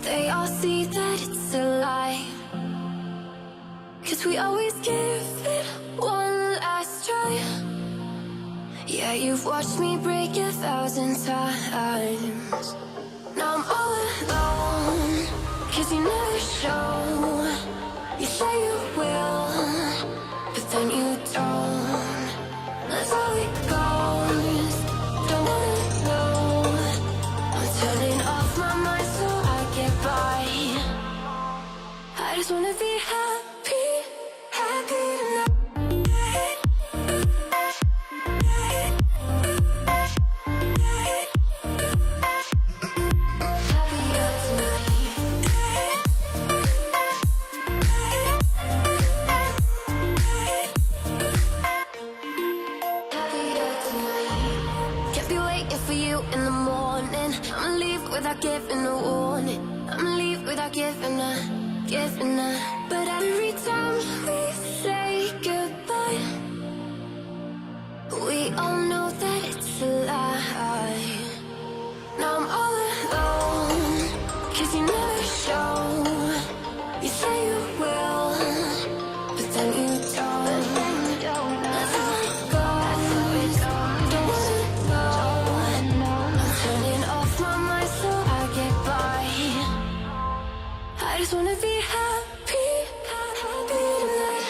They all see that it's a lie, 'cause we always give it one last try. Yeah, you've watched me break 1,000 times. Now I'm all alone, 'cause you never show. You say you will, but then you don't. That's how it goes. Don't wanna know. I'm turning off my mind so I get by. I just wanna be happy, happy tonight. In the morning, I'ma leave without giving a warning. I'ma leave without giving a. But every time we say goodbye, we all know that it's a lie. Now I'm all alone, 'cause you never show. You say you will, but then you don't. That's how it goes. Don't wanna know. Turning off my mind so I get by. I just wanna be happy, happy tonight.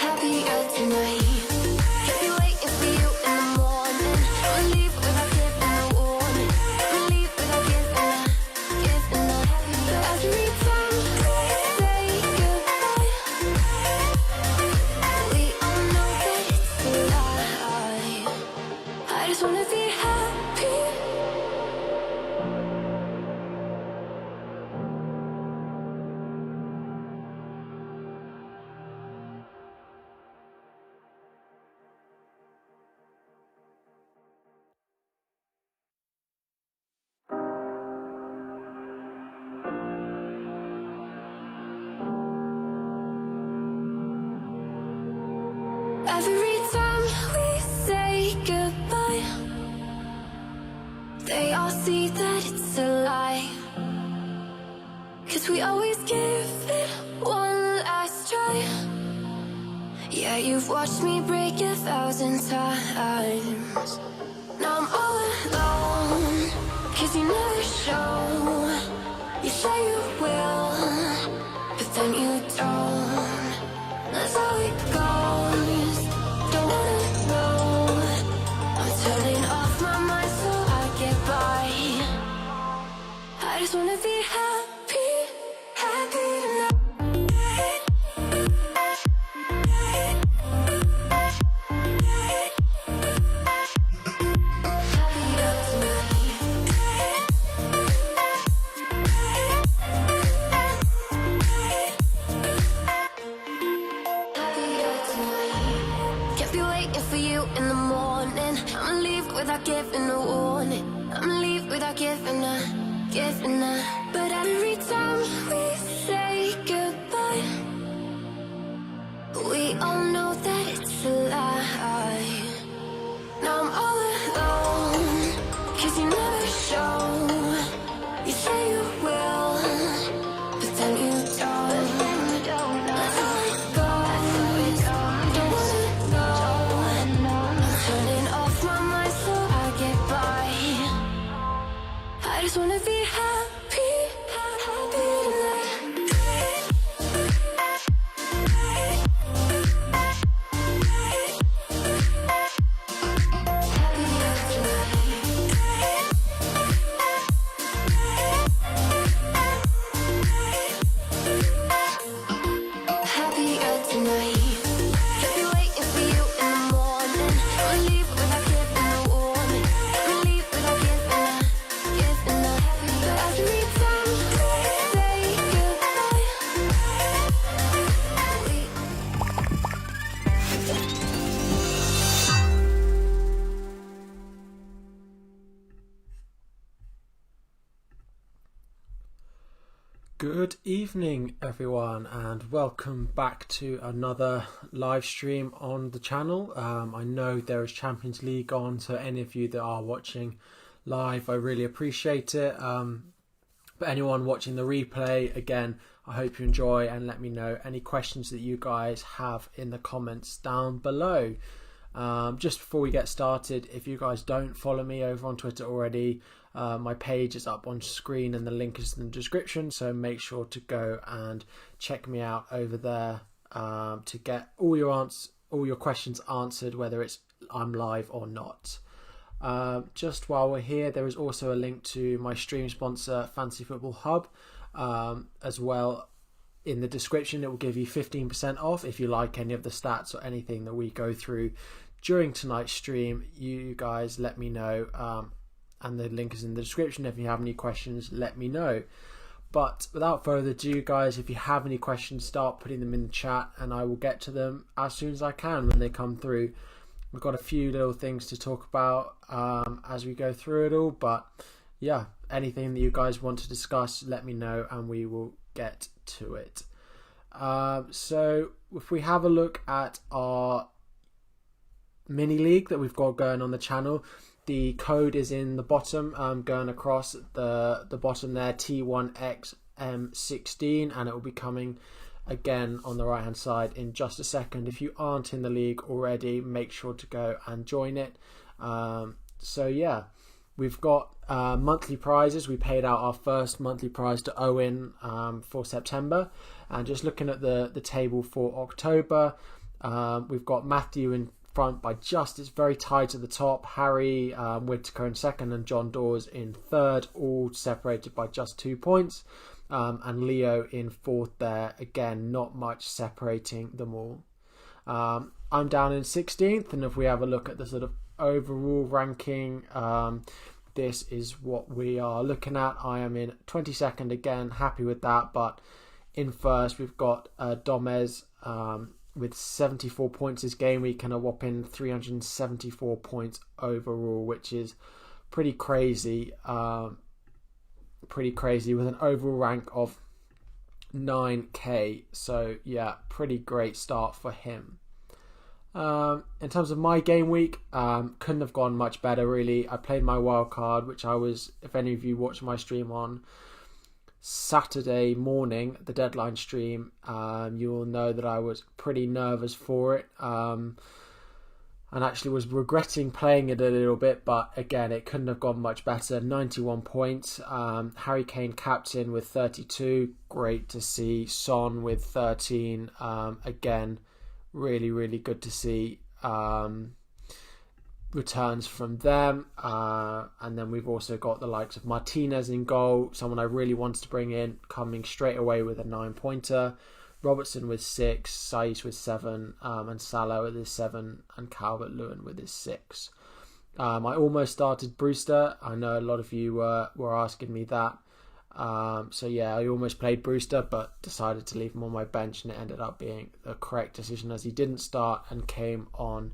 Happier tonight. Kept you waiting for you in the morning. I'ma leave without giving a warning. I'ma leave without giving a. But every time we say goodbye, we all know that it's a lie. I just wanna be happy. Every time we say goodbye, they all see that it's a lie, 'cause we always give it one last try. Yeah, you've watched me break 1,000 times. Now I'm all alone, 'cause you never show. You say you will, but then you don't. That's how it goes. Don't wanna know. I'm turning off my mind so I get by. I just wanna be happy, happy tonight. Happier tonight. Happier tonight. Kept you waiting for you in the morning. I'ma leave without giving a warning. I'ma leave without giving a. But every time we say goodbye, we all know that it's a lie. Now I'm all alone, 'cause you never show. You say you will, but then you don't. That's how it goes. Don't wanna know. I'm turning off my mind so I get by. I just wanna be happy, happy tonight. Happier tonight. Happier tonight. Kept you waiting for you in the morning. I'ma leave without giving a warning. I'ma leave without giving a. But every time we say Good evening everyone, and welcome back to another live stream on the channel. I know there is Champions League on, so any of you that are watching live, I really appreciate it. But anyone watching the replay, again, I hope you enjoy, and let me know any questions that you guys have in the comments down below. Just before we get started, if you guys don't follow me over on Twitter already, my page is up on screen and the link is in the description, so make sure to go and check me out over there to get all your questions answered, whether it's I'm live or not. Just while we're here, there is also a link to my stream sponsor Fantasy Football Hub as well in the description. It will give you 15% off if you like any of the stats or anything that we go through during tonight's stream. You guys let me know, and the link is in the description. If you have any questions, let me know. But without further ado, guys, if you have any questions, start putting them in the chat and I will get to them as soon as I can when they come through. We've got a few little things to talk about as we go through it all, but yeah, anything that you guys want to discuss, let me know and we will get to it. So if we have a look at our mini league that we've got going on the channel, the code is in the bottom, going across the bottom there, T1XM16, and it will be coming again on the right hand side in just a second. If you aren't in the league already, make sure to go and join it. So yeah, we've got monthly prizes. We paid out our first monthly prize to Owen for September, and just looking at the table for October, we've got Matthew in front by just, it's very tied to the top, Harry Whittaker in second and John Dawes in third, all separated by just 2 points, and Leo in fourth there, again not much separating them all. I'm down in 16th, and if we have a look at the sort of overall ranking, this is what we are looking at. I am in 22nd again, happy with that, but in first we've got Domez with 74 points this game week and a whopping 374 points overall, which is pretty crazy. With an overall rank of 9k. So yeah, pretty great start for him. In terms of my game week, couldn't have gone much better really. I played my wild card, which I was, if any of you watched my stream on Saturday morning, the deadline stream, you will know that I was pretty nervous for it, and actually was regretting playing it a little bit, but again, it couldn't have gone much better. 91 points. Harry Kane captain with 32, great to see. Son with 13, again, really good to see returns from them, and then we've also got the likes of Martinez in goal, someone I really wanted to bring in, coming straight away with a 9-pointer. Robertson with 6, Saiz with 7, and Salah with his 7, and Calvert-Lewin with his 6. I almost started Brewster. I know a lot of you were asking me that. So yeah, I almost played Brewster, but decided to leave him on my bench, and it ended up being the correct decision as he didn't start and came on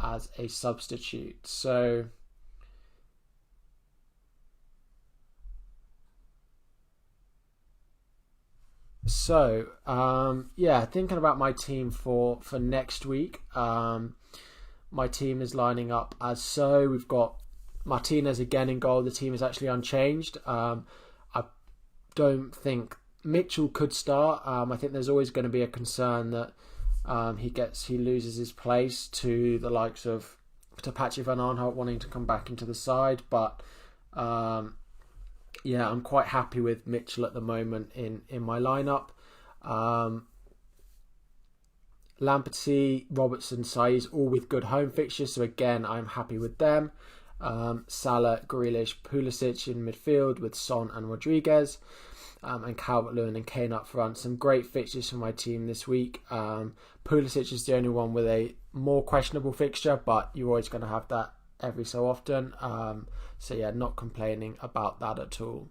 as a substitute. So yeah, thinking about my team for next week, my team is lining up as so. We've got Martinez again in goal. The team is actually unchanged. I don't think Mitchell could start. I think there's always going to be a concern that he loses his place to the likes of Patrick Van Aanholt wanting to come back into the side, but yeah, I'm quite happy with Mitchell at the moment in my lineup. Lamptey, Robertson, Saiz, all with good home fixtures, so again I'm happy with them. Salah, Grealish, Pulisic in midfield with Son and Rodriguez, and Calvert-Lewin and Kane up front. Some great fixtures for my team this week. Pulisic is the only one with a more questionable fixture, but you're always going to have that every so often. So yeah, not complaining about that at all.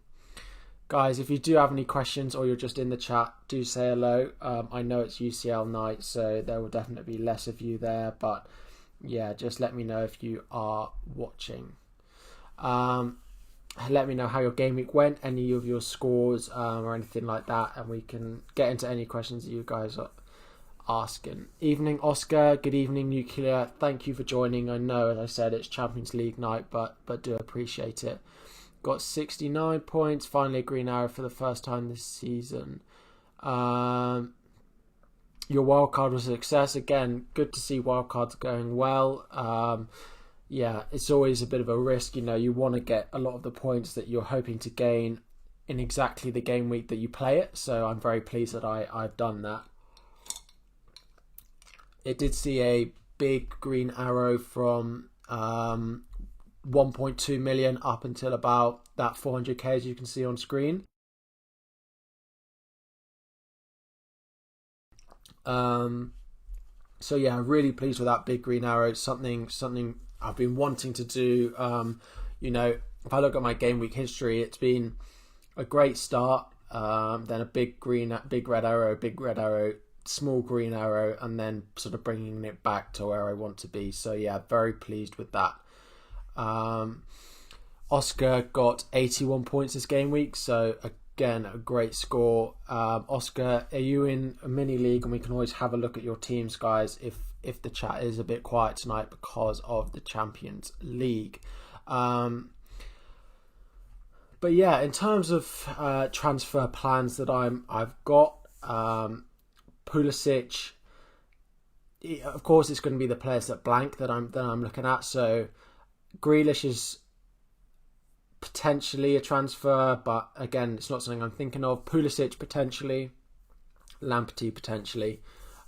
Guys, if you do have any questions or you're just in the chat, do say hello. I know it's UCL night, so there will definitely be less of you there, but yeah, just let me know if you are watching. let me know how your game week went, any of your scores or anything like that, and we can get into any questions that you guys are asking. Evening Oscar, good evening Nuclear, thank you for joining. I know, as I said, it's Champions League night, but do appreciate it. Got 69 points, finally a green arrow for the first time this season. Your wildcard was a success. Again, good to see wildcards going well. Yeah, it's always a bit of a risk. You want to get a lot of the points that you're hoping to gain in exactly the game week that you play it. So I'm very pleased that I've done that. It did see a big green arrow from 1.2 million up until about that 400k, as you can see on screen. So yeah, really pleased with that big green arrow. Something I've been wanting to do. If I look at my game week history, it's been a great start. Then a big red arrow, small green arrow, and then sort of bringing it back to where I want to be. So yeah, very pleased with that. Oscar got 81 points this game week, so again, a great score. Oscar, are you in a mini league? And we can always have a look at your teams, guys, if the chat is a bit quiet tonight because of the Champions League. But yeah, in terms of transfer plans that I've got, Pulisic, of course, it's going to be the players that blank that I'm looking at. So Grealish is potentially a transfer, but again, it's not something I'm thinking of. Pulisic potentially, Lamptey potentially,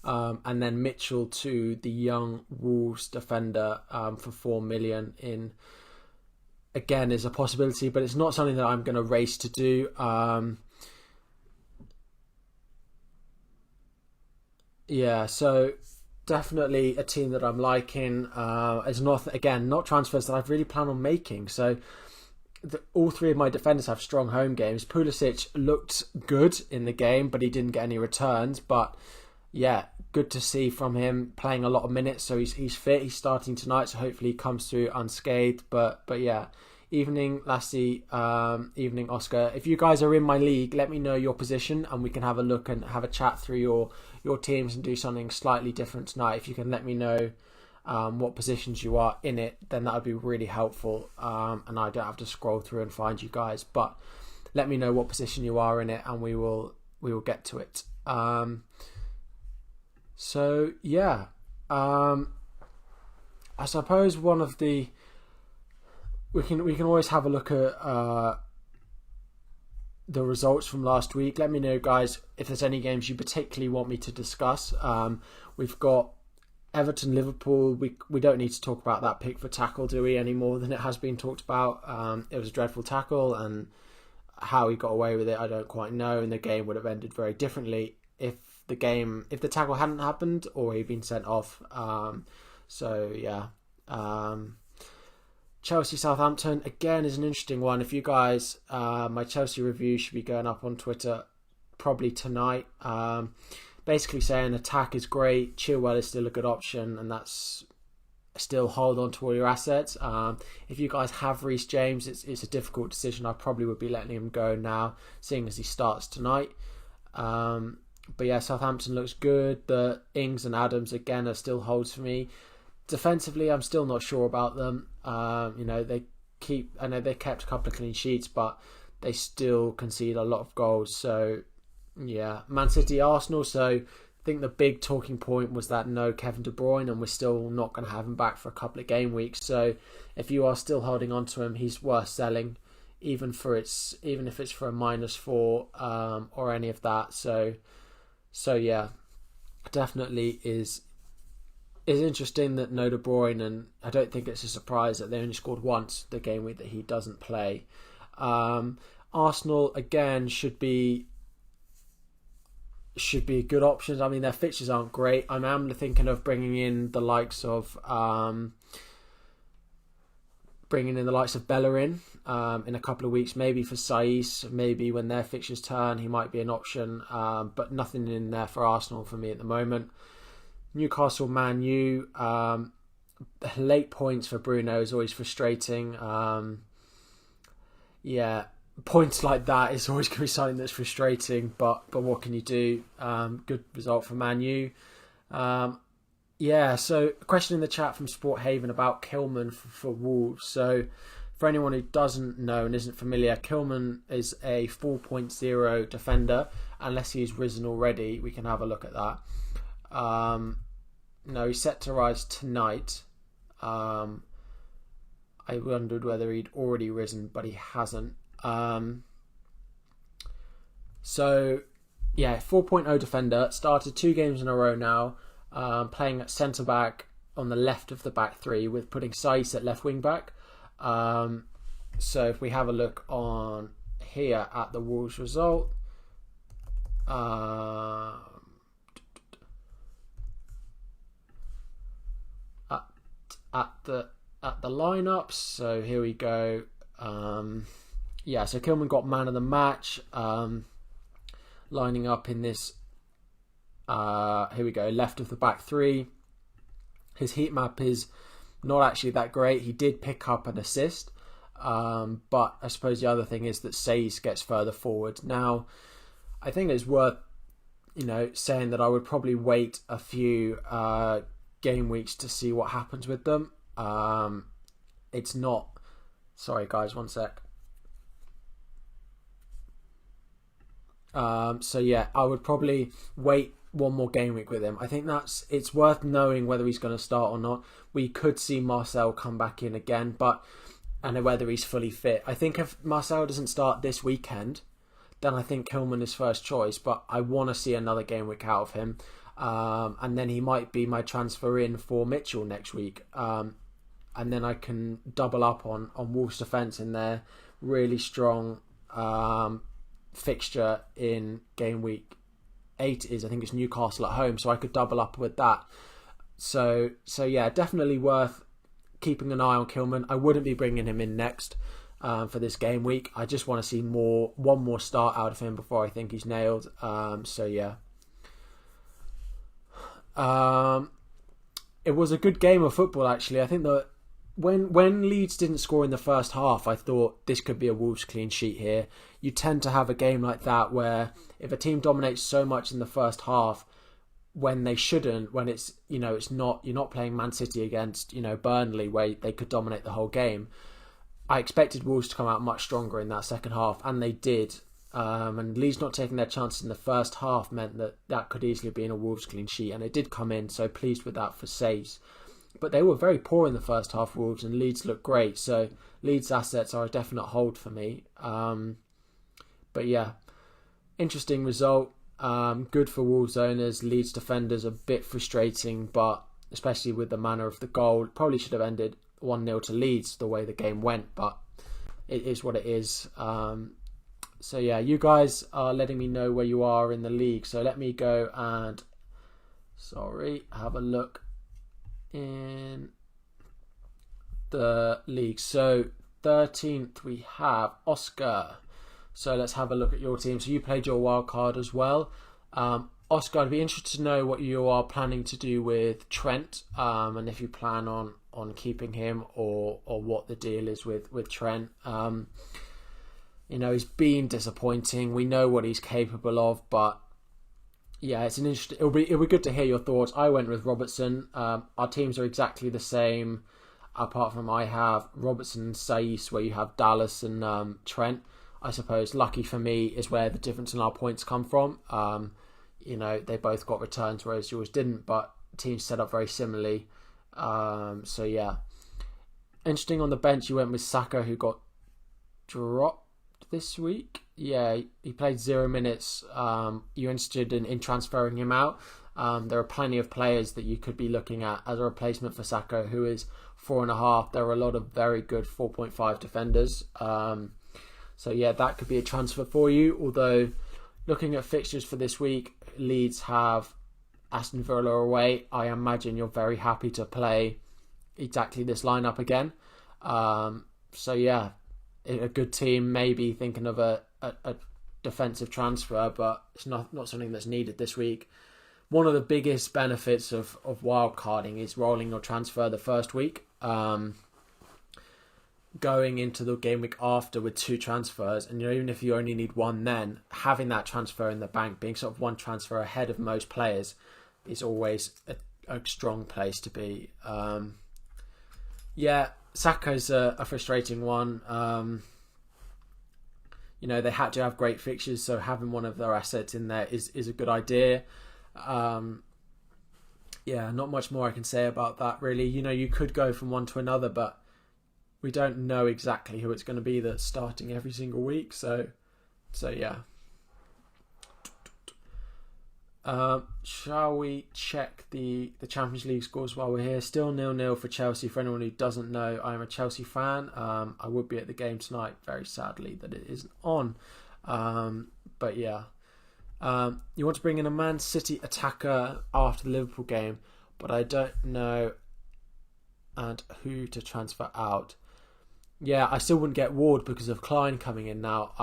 and then Mitchell to the young Wolves defender for 4 million in. Again, is a possibility, but it's not something that I'm going to race to do. Yeah, so definitely a team that I'm liking. It's not transfers that I've really planned on making. So all three of my defenders have strong home games. Pulisic looked good in the game, but he didn't get any returns. But yeah, good to see from him playing a lot of minutes. So he's fit. He's starting tonight, so hopefully he comes through unscathed. But yeah, evening Lassie, evening Oscar. If you guys are in my league, let me know your position, and we can have a look and have a chat through your teams and do something slightly different tonight. If you can let me know what positions you are in it, then that would be really helpful, and I don't have to scroll through and find you guys, but let me know what position you are in it, and we will get to it. So yeah, I suppose one of the we can always have a look at the results from last week. Let me know, guys, if there's any games you particularly want me to discuss. We've got Everton, Liverpool. We don't need to talk about that pick for tackle, do we, any more than it has been talked about? It was a dreadful tackle, and how he got away with it, I don't quite know. And the game would have ended very differently if the tackle hadn't happened or he'd been sent off. So yeah. Chelsea Southampton again is an interesting one. If you guys, my Chelsea review should be going up on Twitter probably tonight. Basically saying attack is great, Chilwell is still a good option, and that's still hold on to all your assets. If you guys have Reece James, it's a difficult decision. I probably would be letting him go now, seeing as he starts tonight. But yeah, Southampton looks good. The Ings and Adams again are still holds for me. Defensively, I'm still not sure about them. I know they kept a couple of clean sheets, but they still concede a lot of goals. So yeah, Man City, Arsenal. So I think the big talking point was that no Kevin De Bruyne, and we're still not going to have him back for a couple of game weeks. So if you are still holding on to him, he's worth selling, even if it's for a -4 or any of that. So yeah, definitely is interesting that no De Bruyne, and I don't think it's a surprise that they only scored once the game week that he doesn't play. Arsenal again should be good options. I mean, their fixtures aren't great. I'm thinking of bringing in the likes of Bellerin in a couple of weeks, maybe for Saiss, maybe when their fixtures turn he might be an option, but nothing in there for Arsenal for me at the moment. Newcastle, Man U, late points for Bruno is always frustrating. yeah, points like that is always going to be something that's frustrating. But what can you do? Good result for Man U. Yeah, so a question in the chat from Sport Haven about Kilman for Wolves. So for anyone who doesn't know and isn't familiar, Kilman is a 4.0 defender. Unless he's risen already, we can have a look at that. No, he's set to rise tonight. I wondered whether he'd already risen, but he hasn't. So, yeah, 4.0 defender. Started 2 games in a row now. Playing at centre back on the left of the back three, with putting Saiss at left wing back. So if we have a look on here at the Wolves result, at the lineups. So here we go. Yeah, so Kilman got man of the match. Lining up in this. Here we go, left of the back three. His heat map is not actually that great. He did pick up an assist, but I suppose the other thing is that Saiss gets further forward. Now, I think it's worth saying that I would probably wait a few game weeks to see what happens with them. It's not. Sorry, guys, one sec. So yeah, I would probably wait one more game week with him. I think it's worth knowing whether he's going to start or not. We could see Marcel come back in again, and whether he's fully fit. I think if Marcel doesn't start this weekend, then I think Kilman is first choice, but I want to see another game week out of him. And then he might be my transfer in for Mitchell next week. And then I can double up on Wolves' defence in their really strong fixture in game week 8 I think it's Newcastle at home, so I could double up with that. So yeah, definitely worth keeping an eye on Kilman. I wouldn't be bringing him in next for this game week. I just want to see one more start out of him before I think he's nailed. So yeah. It was a good game of football, actually. I think that when Leeds didn't score in the first half, I thought this could be a Wolves clean sheet here. You tend to have a game like that where if a team dominates so much in the first half when they shouldn't, when it's it's not, you're not playing Man City against Burnley where they could dominate the whole game. I expected Wolves to come out much stronger in that second half, and they did. And Leeds not taking their chances in the first half meant that could easily be in a Wolves clean sheet, and it did come in, so pleased with that for saves. But they were very poor in the first half, Wolves, and Leeds looked great, so Leeds assets are a definite hold for me. But yeah, interesting result. Good for Wolves owners. Leeds defenders a bit frustrating, but especially with the manner of the goal, probably should have ended 1-0 to Leeds the way the game went, but it is what it is. So yeah, you guys are letting me know where you are in the league. So let me go and have a look in the league. So 13th we have Oscar. So let's have a look at your team. So you played your wild card as well. Oscar, I'd be interested to know what you are planning to do with Trent, and if you plan on keeping him or what the deal is with Trent. He's been disappointing. We know what he's capable of, but yeah, it's an interesting. It'll be good to hear your thoughts. I went with Robertson. Our teams are exactly the same, apart from I have Robertson and Saiss, where you have Dallas and Trent. I suppose lucky for me is where the difference in our points come from. They both got returns, whereas yours didn't, but teams set up very similarly. So yeah, interesting. On the bench, you went with Saka, who got dropped this week. Yeah, he played 0 minutes. You're interested in transferring him out. There are plenty of players that you could be looking at as a replacement for Saka, who is 4.5. There are a lot of very good 4.5 defenders. So yeah, that could be a transfer for you. Although, looking at fixtures for this week, Leeds have Aston Villa away. I imagine you're very happy to play exactly this lineup again. So yeah, a good team, maybe thinking of a defensive transfer, but it's not something that's needed this week. One of the biggest benefits of wildcarding is rolling your transfer the first week. going into the game week after with 2 transfers, and even if you only need 1, then having that transfer in the bank, being sort of 1 transfer ahead of most players, is always a strong place to be. Saka's a frustrating one. They had to have great fixtures, so having one of their assets in there is a good idea. Not much more I can say about that, really. You could go from one to another, but we don't know exactly who it's going to be that's starting every single week. So yeah. Shall we check the Champions League scores while we're here? Still 0-0 for Chelsea. For anyone who doesn't know, I am a Chelsea fan. I would be at the game tonight, very sadly that it isn't on. But yeah. You want to bring in a Man City attacker after the Liverpool game, but I don't know and who to transfer out. Yeah, I still wouldn't get Ward because of Klein coming in now.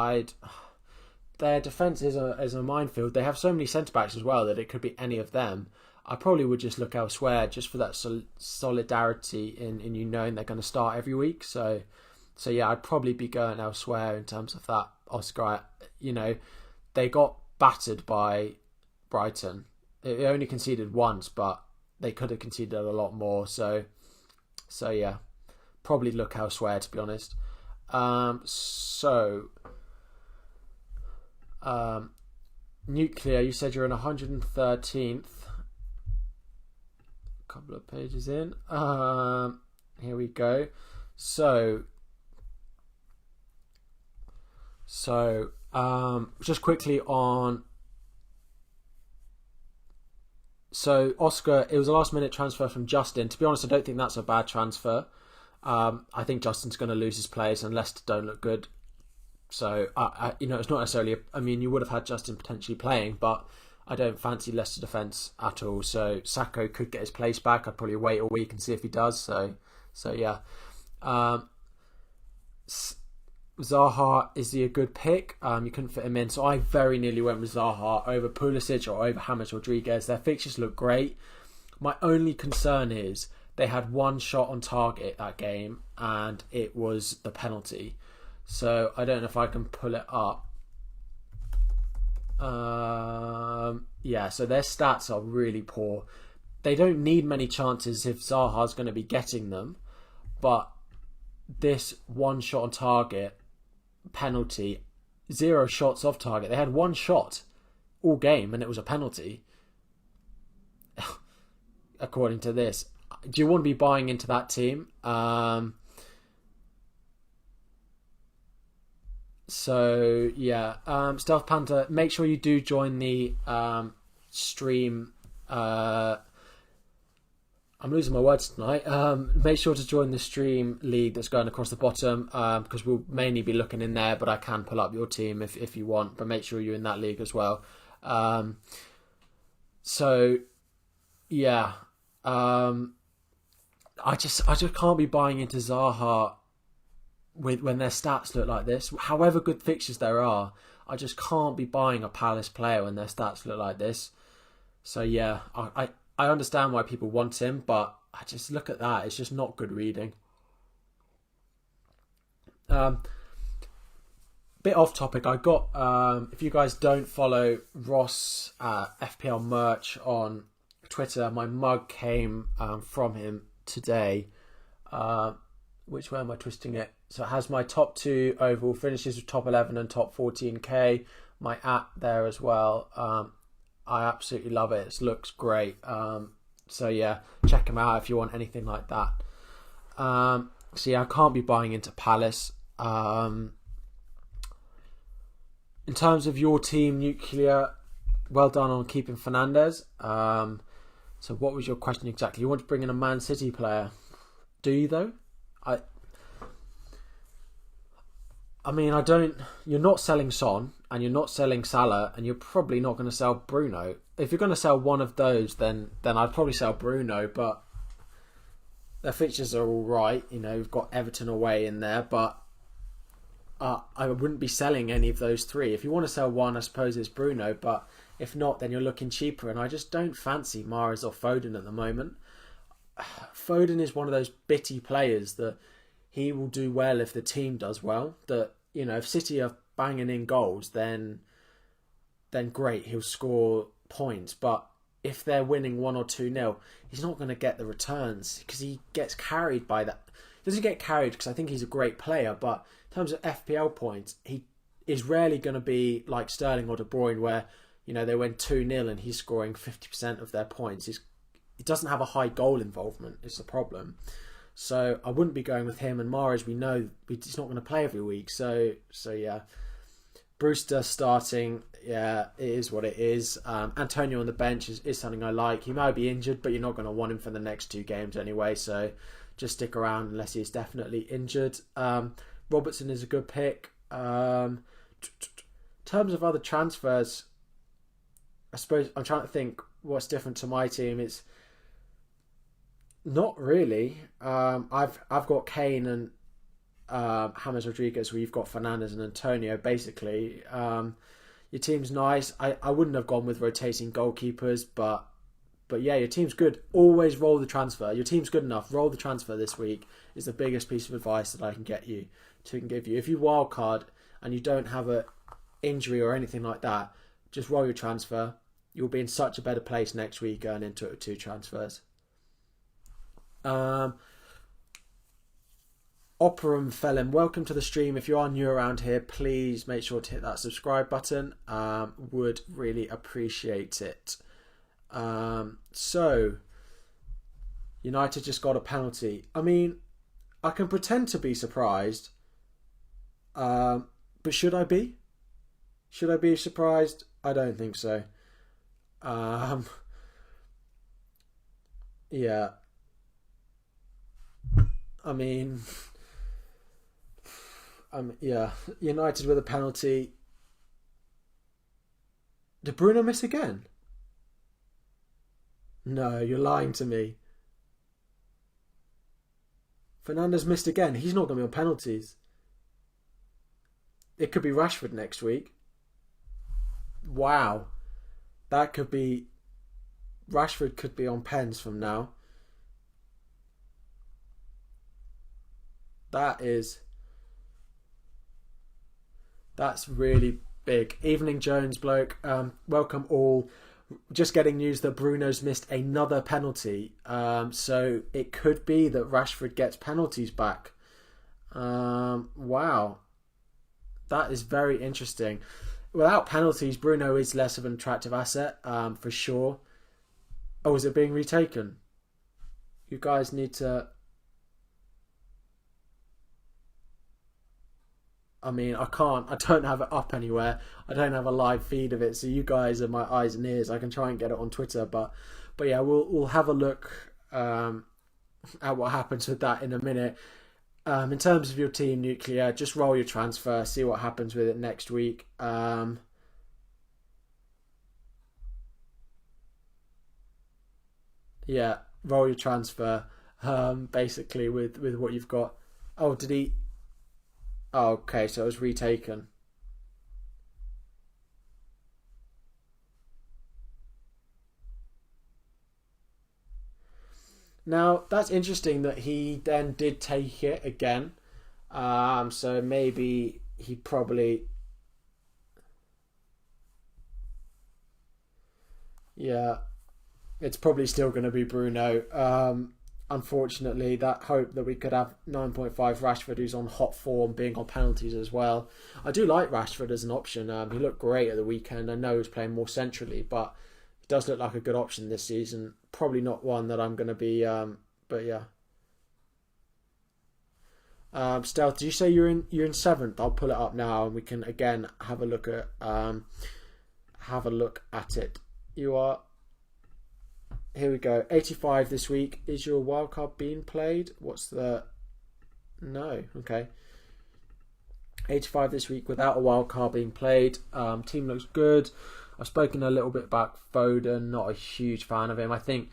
Their defence is a minefield. They have so many centre-backs as well that it could be any of them. I probably would just look elsewhere just for that solidarity in knowing they're going to start every week. So yeah, I'd probably be going elsewhere in terms of that. Oscar, they got battered by Brighton. They only conceded once, but they could have conceded a lot more. So yeah, probably look elsewhere, to be honest. Nuclear, you said you're in 113th. A couple of pages in. Here we go. So just quickly on. So Oscar, it was a last minute transfer from Justin. To be honest, I don't think that's a bad transfer. I think Justin's going to lose his place and Leicester don't look good. So it's not necessarily. You would have had Justin potentially playing, but I don't fancy Leicester defence at all. So Sacco could get his place back. I'd probably wait a week and see if he does. So yeah. Zaha, is he a good pick? You couldn't fit him in, so I very nearly went with Zaha over Pulisic or over James Rodriguez. Their fixtures look great. My only concern is they had 1 shot on target that game, and it was the penalty. So I don't know if I can pull it up. So their stats are really poor. They don't need many chances if Zaha's going to be getting them, but this 1 shot on target penalty, 0 shots off target. They had 1 shot all game and it was a penalty. According to this, do you want to be buying into that team? Stealth Panther, make sure you do join the stream. I'm losing my words tonight. Make sure to join the stream league that's going across the bottom, because we'll mainly be looking in there, but I can pull up your team if you want, but make sure you're in that league as well. I just can't be buying into Zaha when their stats look like this. However good fixtures there are, I just can't be buying a Palace player when their stats look like this. So yeah, I understand why people want him, but I just look at that. It's just not good reading. Bit off topic. I got, if you guys don't follow Ross FPL Merch on Twitter, my mug came from him today. Which way am I twisting it? So it has my top 2 overall finishes with top 11 and top 14k. My app there as well. I absolutely love it. It looks great. So yeah, check him out if you want anything like that. I can't be buying into Palace. In terms of your team, Nuclear, well done on keeping Fernandes. So what was your question exactly? You want to bring in a Man City player? Do you though? I don't. You're not selling Son, and you're not selling Salah, and you're probably not going to sell Bruno. If you're going to sell one of those, then I'd probably sell Bruno. But their fixtures are all right. We've got Everton away in there, but I wouldn't be selling any of those 3. If you want to sell one, I suppose it's Bruno. But if not, then you're looking cheaper, and I just don't fancy Mahrez or Foden at the moment. Foden is one of those bitty players that he will do well if the team does well. That, you know, if City are banging in goals, then great, he'll score points. But if they're winning 1 or 2-0, he's not going to get the returns because he gets carried by that. He doesn't get carried because I think he's a great player, but in terms of FPL points, he is rarely going to be like Sterling or De Bruyne, where, you know, they win 2-0 and he's scoring 50% of their points. He doesn't have a high goal involvement. It's the problem. So I wouldn't be going with him. And Mahrez, we know he's not going to play every week. So yeah, Brewster starting. Yeah, it is what it is. Antonio on the bench is something I like. He might be injured, but you're not going to want him for the next 2 games anyway. So just stick around unless he's definitely injured. Robertson is a good pick. In terms of other transfers, I suppose I'm trying to think what's different to my team. It's not really. I've got Kane and James Rodriguez, where you've got Fernandes and Antonio. Basically, your team's nice. I wouldn't have gone with rotating goalkeepers, but yeah, your team's good. Always roll the transfer. Your team's good enough. Roll the transfer this week is the biggest piece of advice that I can give you. If you wildcard and you don't have a injury or anything like that, just roll your transfer. You'll be in such a better place next week going into it with 2 transfers. Operum Felon, welcome to the stream. If you are new around here, please make sure to hit that subscribe button. Would really appreciate it. So United just got a penalty. I mean, I can pretend to be surprised, but should I be? Should I be surprised? I don't think so. Yeah. I mean, yeah. United with a penalty. Did Bruno miss again? No, you're lying to me. Fernandes missed again. He's not going to be on penalties. It could be Rashford next week. Wow. That could be... Rashford could be on pens from now. That's really big. Evening Jones bloke. Welcome all. Just getting news that Bruno's missed another penalty. So it could be that Rashford gets penalties back. Wow. That is very interesting. Without penalties, Bruno is less of an attractive asset, for sure. Oh, is it being retaken? You guys need to... I mean, I don't have it up anywhere. I don't have a live feed of it, so you guys are my eyes and ears. I can try and get it on Twitter, but yeah, we'll have a look at what happens with that in a minute. In terms of your team, Nuclear, just roll your transfer, see what happens with it next week. Yeah, roll your transfer, basically with what you've got. Oh, did he... Oh, okay, so it was retaken. Now, that's interesting that he then did take it again. So maybe he probably... Yeah, it's probably still going to be Bruno. Unfortunately, that hope that we could have 9.5 Rashford, who's on hot form, being on penalties as well. I do like Rashford as an option. He looked great at the weekend. I know he's playing more centrally, but he does look like a good option this season. Probably not one that I'm going to be... but yeah. Stealth, did you say you're in 7th? I'll pull it up now and we can again have a look at it. You are... Here we go. 85 this week. Is your wildcard being played? What's the... No. Okay. 85 this week without a wildcard being played. Team looks good. I've spoken a little bit about Foden. Not a huge fan of him. I think...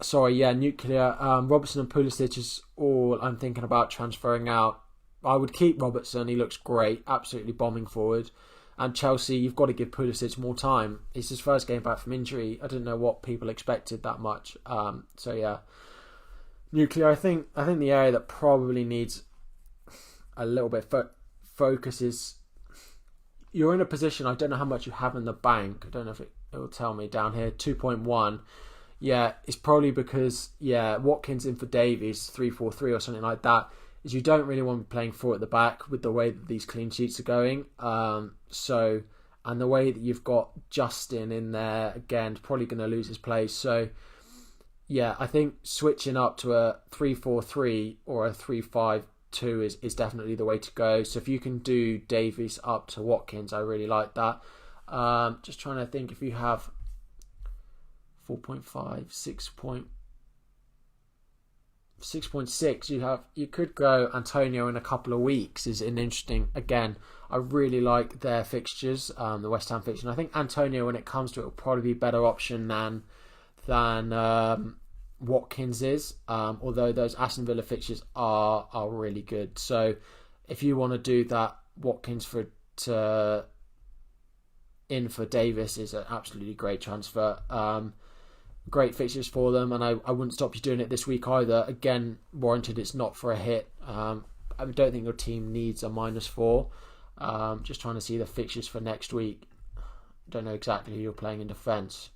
Sorry, yeah, Nuclear. Robertson and Pulisic is all I'm thinking about transferring out. I would keep Robertson. He looks great. Absolutely bombing forward. And Chelsea, you've got to give Pulisic more time. It's his first game back from injury. I don't know what people expected that much. So yeah, nuclear. I think the area that probably needs a little bit focus is, you're in a position. I don't know how much you have in the bank. I don't know if it will tell me down here. 2.1. Yeah, it's probably because Watkins in for Davies 3-4-3 or something like that. Is you don't really want to be playing 4 at the back with the way that these clean sheets are going. So, and the way that you've got Justin in there, again, probably going to lose his place. So, yeah, I think switching up to a 3-4-3 or a 3-5-2 is definitely the way to go. So if you can do Davies up to Watkins, I really like that. Just trying to think, if you have 4.5, 6.6, you could go Antonio in a couple of weeks. Is an interesting. Again, I really like their fixtures, the West Ham fixture. And I think Antonio, when it comes to it, will probably be a better option than Watkins is. Although those Aston Villa fixtures are really good. So if you want to do that, Watkins in for Davis is an absolutely great transfer. Great fixtures for them, and I wouldn't stop you doing it this week either. Again, warranted, it's not for a hit. I don't think your team needs a -4. Just trying to see the fixtures for next week. Don't know exactly who you're playing in defence.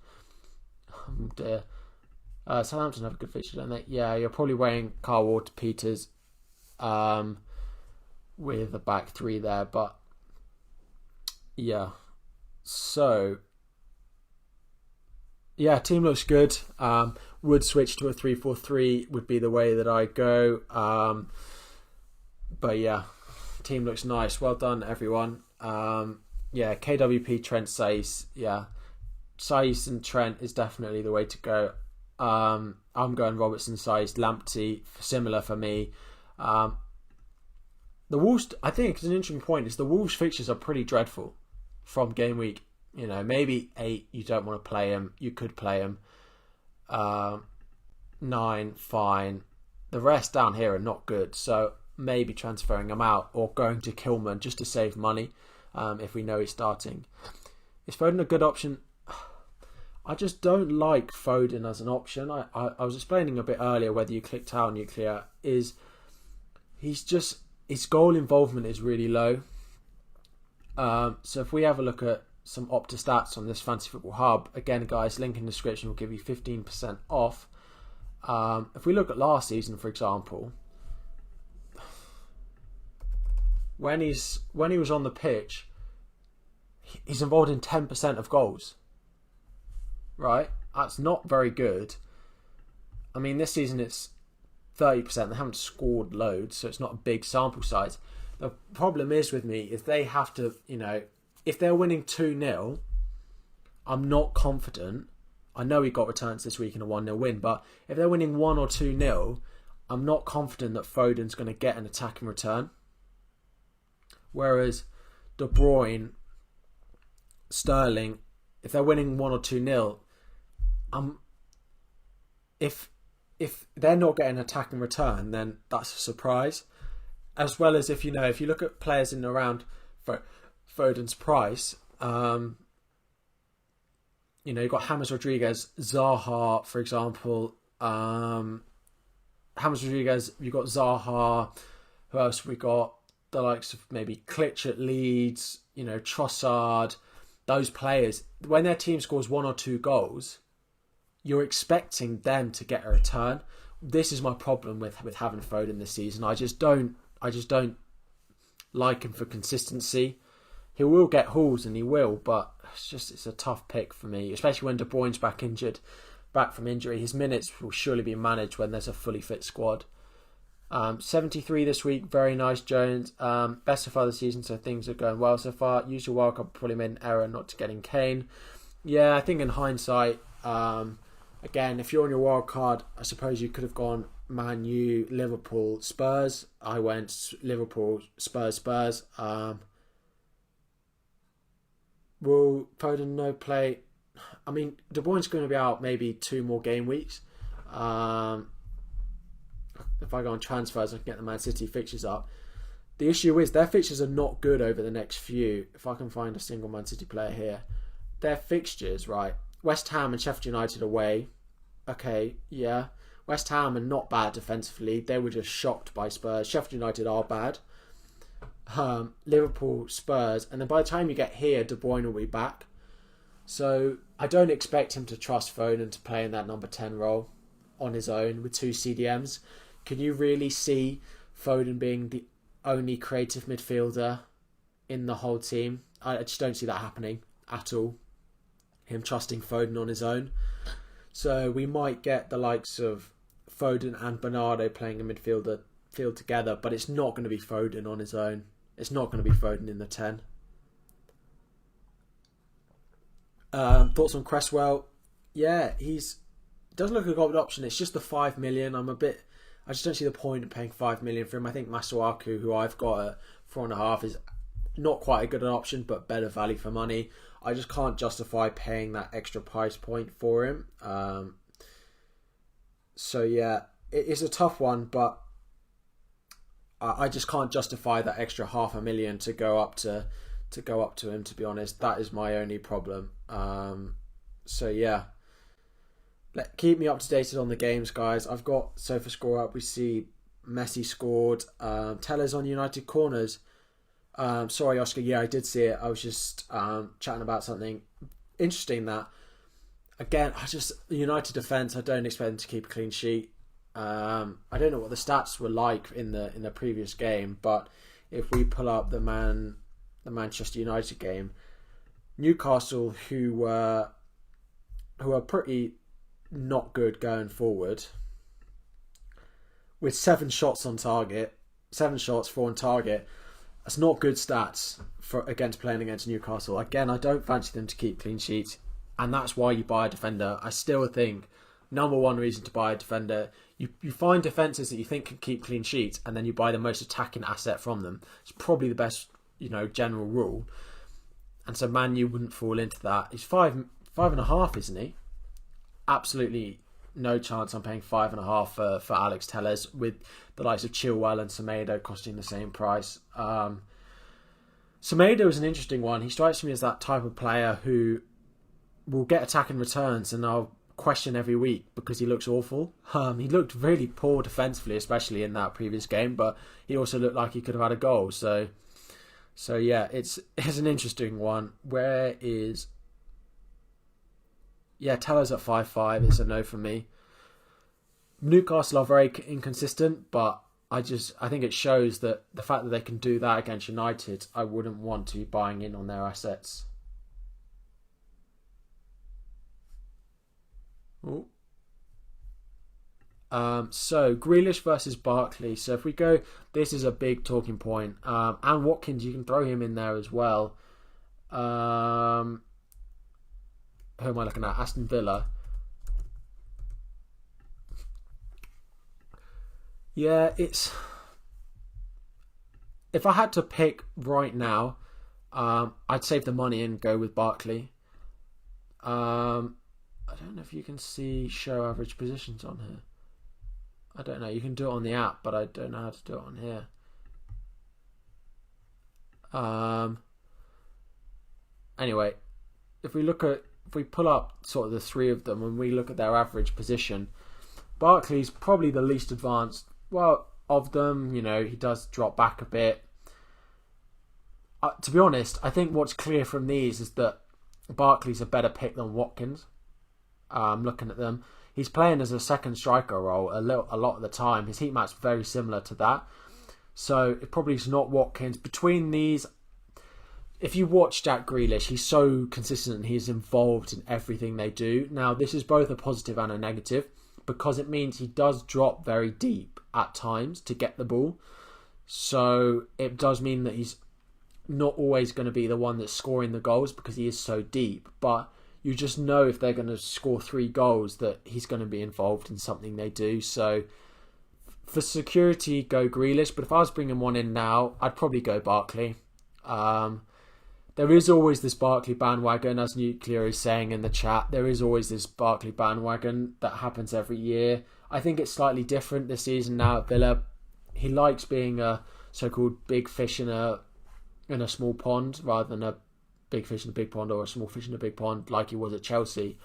Southampton have a good fixture, don't they? Yeah, you're probably weighing Carl Walker-Peters with the back 3 there, but yeah. So yeah, team looks good. Would switch to a 3-4-3 would be the way that I go. But yeah, team looks nice. Well done, everyone. Yeah, KWP, Trent, Saiss. Yeah, Saiss and Trent is definitely the way to go. I'm going Robertson, Saiss, Lamptey, similar for me. The Wolves, I think it's an interesting point, is the Wolves fixtures are pretty dreadful from game week. You know, maybe 8, you don't want to play him. You could play him. 9, fine. The rest down here are not good. So maybe transferring him out or going to Kilman just to save money if we know he's starting. Is Foden a good option? I just don't like Foden as an option. I was explaining a bit earlier whether you clicked out nuclear. His goal involvement is really low. So if we have a look at some Opta stats on this Fantasy Football Hub, again, guys, link in the description will give you 15% off. If we look at last season, for example, when he was on the pitch, he's involved in 10% of goals. Right? That's not very good. I mean, this season it's 30%. They haven't scored loads, so it's not a big sample size. The problem is with me is they have to, if they're winning 2-0, I'm not confident. I know he got returns this week in a 1-0 win, but if they're winning 1 or 2-0, I'm not confident that Foden's going to get an attacking return. Whereas De Bruyne, Sterling, if they're winning 1 or 2-0, if they're not getting an attacking return, then that's a surprise. As well as if you look at players in and around Foden's price, you've got James Rodriguez, Zaha, for example. James Rodriguez, you've got Zaha. Who else have we got? The likes of maybe Klitsch at Leeds, Trossard. Those players, when their team scores 1 or 2 goals, you're expecting them to get a return. This is my problem with having Foden this season. I just don't like him for consistency. He will get hauls and he will, but it's a tough pick for me, especially when De Bruyne's back from injury. His minutes will surely be managed when there's a fully fit squad. 73 this week, very nice, Jones. Best so far this season, so things are going well so far. Use your wildcard, probably made an error not to getting Kane. Yeah, I think in hindsight, again, if you're on your wildcard, I suppose you could have gone Man U, Liverpool, Spurs. I went Liverpool, Spurs. Will Foden no play? I mean, De Bruyne's going to be out maybe 2 more game weeks. If I go on transfers, I can get the Man City fixtures up. The issue is their fixtures are not good over the next few. If I can find a single Man City player here. Their fixtures, right? West Ham and Sheffield United away. Okay, yeah. West Ham are not bad defensively. They were just shocked by Spurs. Sheffield United are bad. Liverpool, Spurs. And then by the time you get here, De Bruyne will be back. So I don't expect him to trust Foden to play in that number 10 role on his own with 2 CDMs. Can you really see Foden being the only creative midfielder in the whole team? I just don't see that happening at all. Him trusting Foden on his own. So we might get the likes of Foden and Bernardo playing a midfield together, but it's not going to be Foden on his own. It's not going to be Foden in the 10. Thoughts on Cresswell? Yeah, doesn't look like a good option. It's just the 5 million. I just don't see the point of paying 5 million for him. I think Masuaku, who I've got at 4.5, is not quite a good option, but better value for money. I just can't justify paying that extra price point for him. So yeah, it is a tough one, but I just can't justify that extra 500,000 to go up to him. To be honest, that is my only problem. So yeah, keep me up to date on the games, guys. I've got SofaScore up. We see Messi scored. Tellers on United corners. Sorry, Oscar. Yeah, I did see it. I was just chatting about something interesting. That again, United defense. I don't expect them to keep a clean sheet. I don't know what the stats were like in the previous game, but if we pull up the Manchester United game, Newcastle, who are pretty not good going forward, with 7 shots on target, 7 shots, 4 on target. That's not good stats against playing against Newcastle. Again, I don't fancy them to keep clean sheets, and that's why you buy a defender. I still think number one reason to buy a defender, you find defences that you think can keep clean sheets, and then you buy the most attacking asset from them. It's probably the best, general rule. And so Man U wouldn't fall into that. He's 5.5, isn't he? Absolutely no chance I'm paying 5.5 for Alex Telles, with the likes of Chilwell and Semedo costing the same price. Semedo is an interesting one. He strikes me as that type of player who will get attacking returns, and I'll question every week because he looks awful. He looked really poor defensively, especially in that previous game, but he also looked like he could have had a goal. So yeah, it's an interesting one. Tellers at 5.5. It's a no for me. Newcastle are very inconsistent, but I think it shows that the fact that they can do that against United, I wouldn't want to be buying in on their assets. Ooh. So Grealish versus Barkley. So if we go, this is a big talking point. And Watkins, you can throw him in there as well. Who am I looking at? Aston Villa. Yeah, if I had to pick right now, I'd save the money and go with Barkley. I don't know if you can see show average positions on here. I don't know. You can do it on the app, but I don't know how to do it on here. Anyway, if we pull up sort of the three of them and we look at their average position, Barkley's probably the least advanced. Well, of them, he does drop back a bit. To be honest, I think what's clear from these is that Barkley's a better pick than Watkins. Looking at them, he's playing as a second striker role a lot of the time. His heat map's very similar to that, so it probably is not Watkins. Between these, if you watch Jack Grealish, he's so consistent and he's involved in everything they do. Now, this is both a positive and a negative, because it means he does drop very deep at times to get the ball. So it does mean that he's not always going to be the one that's scoring the goals because he is so deep. But you just know if they're going to score 3 goals that he's going to be involved in something they do. So for security, go Grealish. But if I was bringing one in now, I'd probably go Barkley. There is always this Barkley bandwagon, as Nuclear is saying in the chat. There is always this Barkley bandwagon that happens every year. I think it's slightly different this season now at Villa. He likes being a so-called big fish in a small pond rather than a big fish in a big pond or a small fish in a big pond like he was at Chelsea.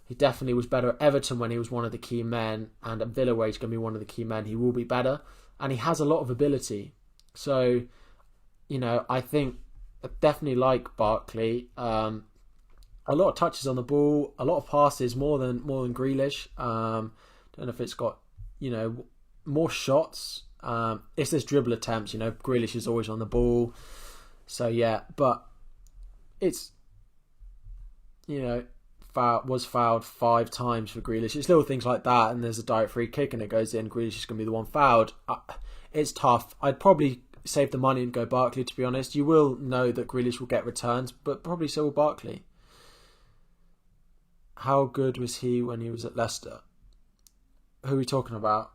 He definitely was better at Everton when he was one of the key men, and at Villa where he's going to be one of the key men, he will be better, and he has a lot of ability. So, I think I definitely like Barkley. A lot of touches on the ball, a lot of passes, more than Grealish. Don't know if it's got more shots. It's this dribble attempts. Grealish is always on the ball. So yeah, but it's was fouled 5 times for Grealish. It's little things like that, and there's a direct free kick and it goes in. Grealish is going to be the one fouled. It's tough. I'd probably save the money and go Barkley, to be honest. You will know that Grealish will get returns, but probably so will Barkley. How good was he when he was at Leicester? Who are we talking about?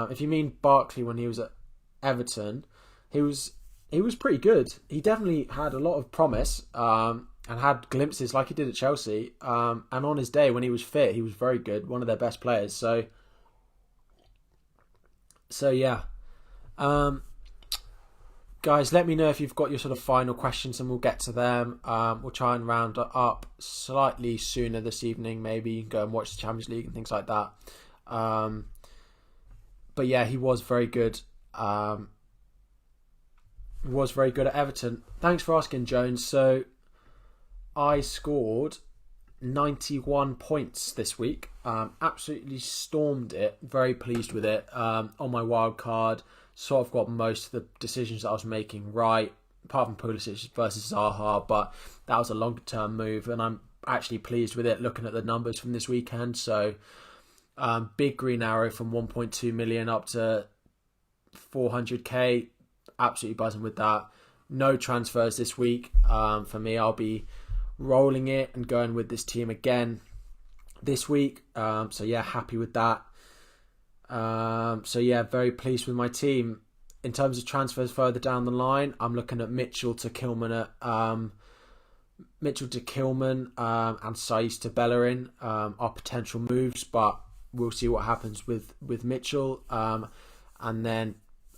If you mean Barkley when he was at Everton, he was pretty good. He definitely had a lot of promise. And had glimpses like he did at Chelsea. And on his day, when he was fit, he was very good. One of their best players. So yeah. Guys, let me know if you've got your sort of final questions and we'll get to them. We'll try and round up slightly sooner this evening. Maybe you can go and watch the Champions League and things like that. But yeah, he was very good. Was very good at Everton. Thanks for asking, Jones. So I scored 91 points this week. Absolutely stormed it. Very pleased with it. On my wild card, sort of got most of the decisions that I was making right, apart from Pulisic versus Zaha, but that was a longer term move, and I'm actually pleased with it looking at the numbers from this weekend. So big green arrow from 1.2 million up to 400k. Absolutely buzzing with that. No transfers this week. For me, I'll be rolling it and going with this team again this week. So yeah, happy with that. So yeah, very pleased with my team. In terms of transfers further down the line, I'm looking at Mitchell to Kilman and Saiss to Bellerin are potential moves, but we'll see what happens with Mitchell. And then,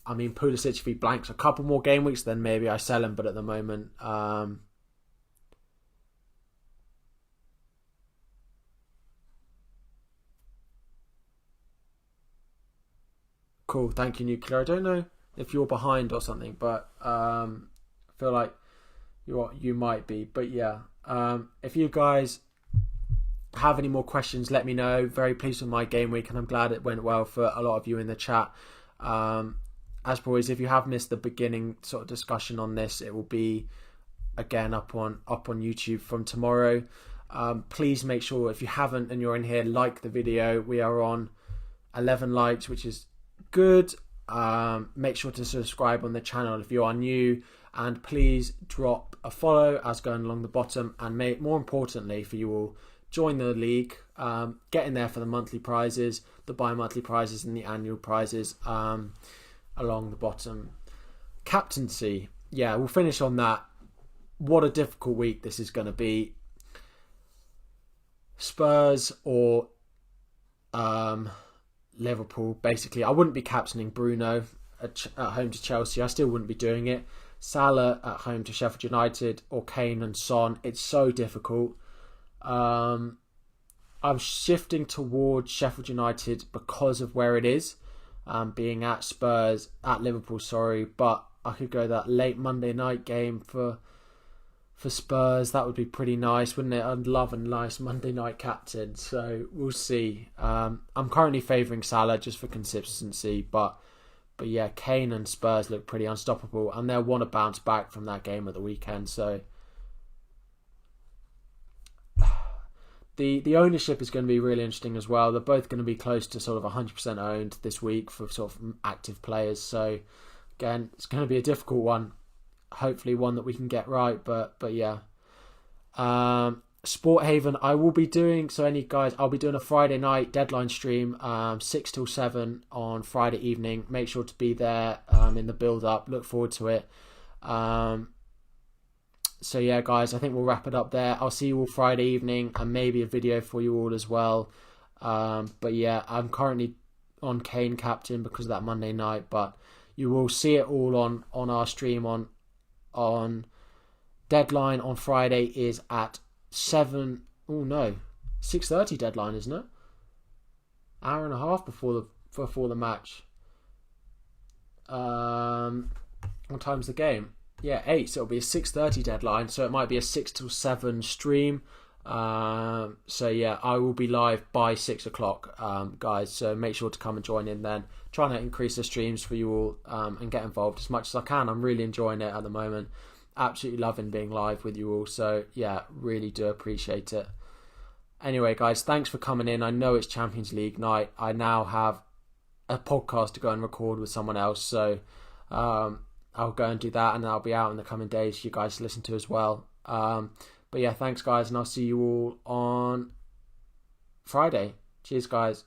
Pulisic, if he blanks a couple more game weeks, then maybe I sell him. But at the moment, cool. Thank you, Nuclear. I don't know if you're behind or something, but I feel like you might be. But yeah, if you guys have any more questions, let me know. Very pleased with my game week, and I'm glad it went well for a lot of you in the chat. As always, if you have missed the beginning sort of discussion on this, it will be again up on YouTube from tomorrow. Please make sure, if you haven't and you're in here, like the video. We are on 11 likes, which is good. Make sure to subscribe on the channel if you are new, and please drop a follow as going along the bottom, and more importantly for you all, join the league. Get in there for the monthly prizes, the bi-monthly prizes and the annual prizes along the bottom. Captaincy, yeah, we'll finish on that. What a difficult week this is going to be. Spurs or Liverpool, basically. I wouldn't be captaining Bruno at home to Chelsea. I still wouldn't be doing it. Salah at home to Sheffield United, or Kane and Son. It's so difficult. I'm shifting towards Sheffield United because of where it is, being at Liverpool, but I could go that late Monday night game for Spurs. That would be pretty nice, wouldn't it? I'd love a nice Monday night captain, so we'll see. I'm currently favouring Salah just for consistency, but yeah, Kane and Spurs look pretty unstoppable, and they'll want to bounce back from that game at the weekend. So the ownership is going to be really interesting as well. They're both going to be close to sort of 100% owned this week for sort of active players. So again, it's going to be a difficult one. Hopefully one that we can get right, but yeah. Sport Haven, I will be doing, so any guys, I'll be doing a Friday night deadline stream, 6 till 7 on Friday evening. Make sure to be there in the build up. Look forward to it. So yeah, guys, I think we'll wrap it up there. I'll see you all Friday evening, and maybe a video for you all as well. But yeah, I'm currently on Kane captain because of that Monday night, but You will see it all on our stream on deadline on Friday is at 7. Oh no, 6:30 deadline, isn't it? Hour and a half before the match. What time's the game? Yeah, 8. So it'll be a 6:30 deadline. So it might be a 6 till 7 stream. So yeah, I will be live by 6 o'clock, guys. So make sure to come and join in then. Trying to increase the streams for you all and get involved as much as I can. I'm really enjoying it at the moment. Absolutely loving being live with you all. So yeah, really do appreciate it. Anyway, guys, thanks for coming in. I know it's Champions League night. I now have a podcast to go and record with someone else. So I'll go and do that, and I'll be out in the coming days for you guys to listen to as well. But yeah, thanks, guys, and I'll see you all on Friday. Cheers, guys.